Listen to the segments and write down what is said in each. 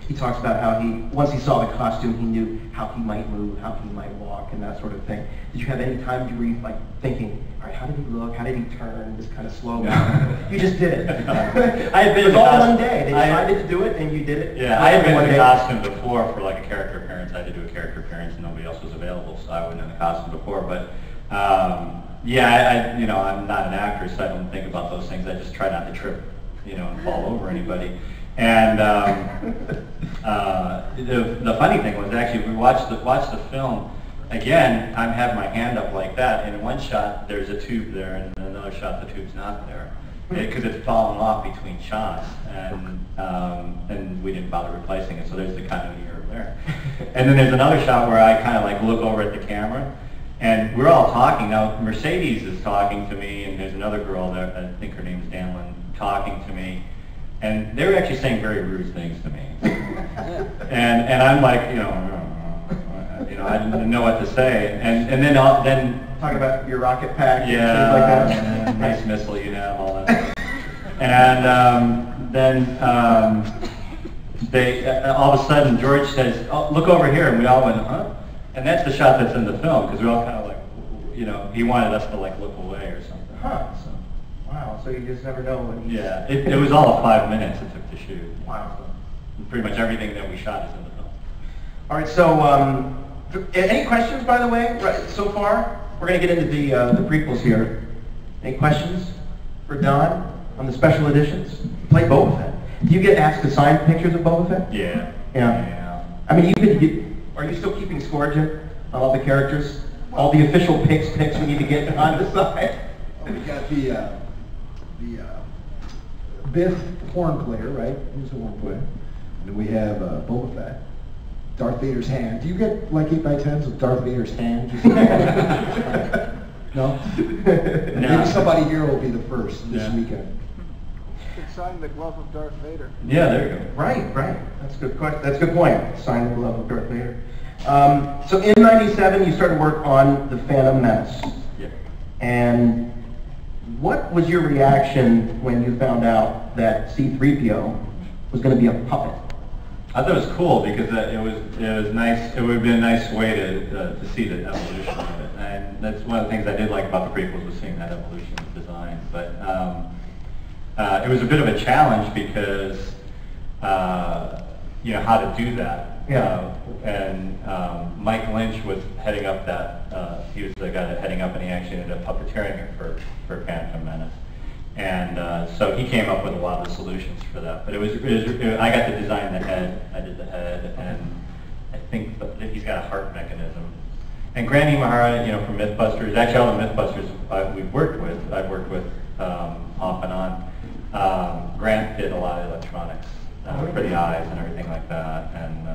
he talks about how once he saw the costume, he knew how he might move, how he might walk, and that sort of thing. Did you have any time where you were like thinking, all right, how did he look? How did he turn? Just kind of slow down. You just did it. I had been it was all one day. They decided to do it, and you did it. Yeah, I had been in the costume before for like a character appearance. I had to do a character appearance, and nobody else was available, so I wasn't in the costume before. But yeah, I'm not an actor, so I don't think about those things. I just try not to trip, and fall over anybody. And the funny thing was actually we watched the film again. I'm having my hand up like that, and in one shot there's a tube there, and in another shot the tube's not there because it's fallen off between shots, and we didn't bother replacing it. So there's the continuity error there. And then there's another shot where I kind of like look over at the camera, and we're all talking now. Mercedes is talking to me, and there's another girl there. I think her name's Danlin, talking to me. And they were actually saying very rude things to me, and I'm like, I didn't know what to say, and then talk about your rocket pack, yeah, and things like that. Nice missile you have, all that, and then they all of a sudden George says, "Oh, look over here," and we all went, "Huh?" And that's the shot that's in the film because we're all kind of like, he wanted us to like look away or something. Huh. So. Wow, so you just never know when he's... Yeah, it was all of 5 minutes it took to shoot. Wow. So pretty much everything that we shot is in the film. All right, so any questions, by the way, so far? We're going to get into the prequels here. Any questions for Don on the special editions? You play Boba Fett. Do you get asked to sign pictures of Boba Fett? Yeah. Yeah. I mean, are you still keeping score, Jim, on all the characters? All the official pics we need to get on the side? Oh, we got the Biff horn player, right? He's a horn player. And then we have Boba Fett, Darth Vader's hand. Do you get like 8x10s of Darth Vader's hand? No? No. Maybe somebody here will be the first this weekend. You could sign the glove of Darth Vader. Yeah, there you go. Right. That's a good question. That's a good point. Sign the glove of Darth Vader. So in '97, you started work on The Phantom Menace. Yeah. And what was your reaction when you found out that C-3PO was going to be a puppet? I thought it was cool because it was nice. It would have been a nice way to see the evolution of it, and that's one of the things I did like about the prequels was seeing that evolution of design. But it was a bit of a challenge because how to do that. Yeah. And Mike Lynch was heading up that. He was the guy that heading up, and he actually ended up puppeteering it for Phantom Menace. And so he came up with a lot of the solutions for that. But I got to design the head. I did the head, and I think he's got a heart mechanism. And Grant Imahara, from MythBusters, actually all the MythBusters I've worked with off and on. Grant did a lot of electronics for the eyes and everything like that. And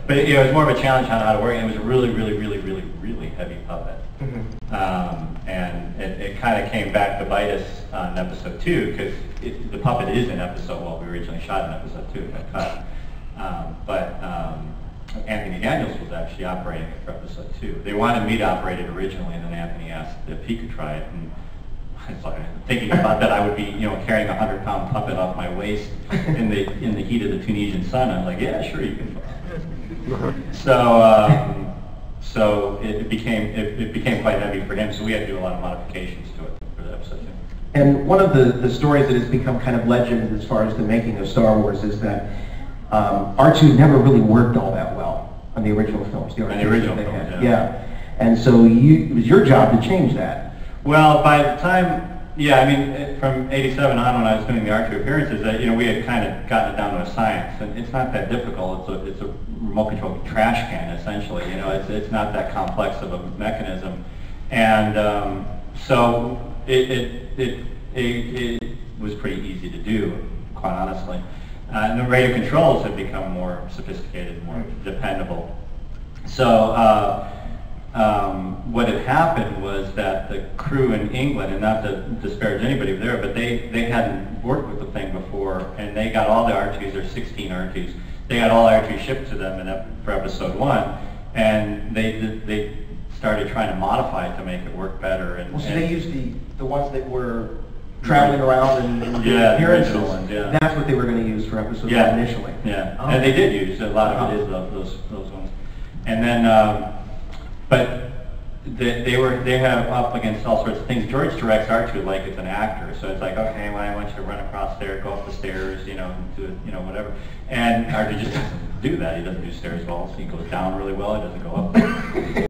but it was more of a challenge on how to work. And it was a really, really, really, really, really heavy puppet. Mm-hmm. And it kind of came back to bite us on episode 2 because the puppet is in episode. We originally shot in episode 2, got cut. But Anthony Daniels was actually operating it for episode 2. They wanted me to operate it originally, and then Anthony asked if he could try it. And it's like, thinking about that, I would be, carrying a 100-pound puppet off my waist in the heat of the Tunisian sun. I'm like, yeah, sure, you can. So it became quite heavy for him. So we had to do a lot of modifications to it for the episode 2. And one of the stories that has become kind of legend as far as the making of Star Wars is that R2 never really worked all that well on the original films. The original films, yeah. And so it was your job to change that. Well, by the time, from '87 on when I was doing the R2 appearances, we had kind of gotten it down to a science, and it's not that difficult. It's a remote control trash can essentially. It's not that complex of a mechanism, and so it was pretty easy to do, quite honestly. And the radio controls have become more sophisticated, more dependable. So. What had happened was that the crew in England, and not to disparage anybody there, but they hadn't worked with the thing before, and they got all the R2s, there's 16 R2s, they got all R2 shipped to them for episode 1, and they started trying to modify it to make it work better. So they used the ones that were traveling around and Yeah, the appearances. original ones, yeah. That's what they were going to use for episode Yeah. 1 initially. Yeah, Oh. and they did use a lot of it is those ones, and then but they have up against all sorts of things. George directs R2 like it's an actor, so it's like, okay, well, I want you to run across there, go up the stairs, you know, do it, you know, whatever. And R2 just doesn't do that. He doesn't do stairs well. So he goes down really well. He doesn't go up.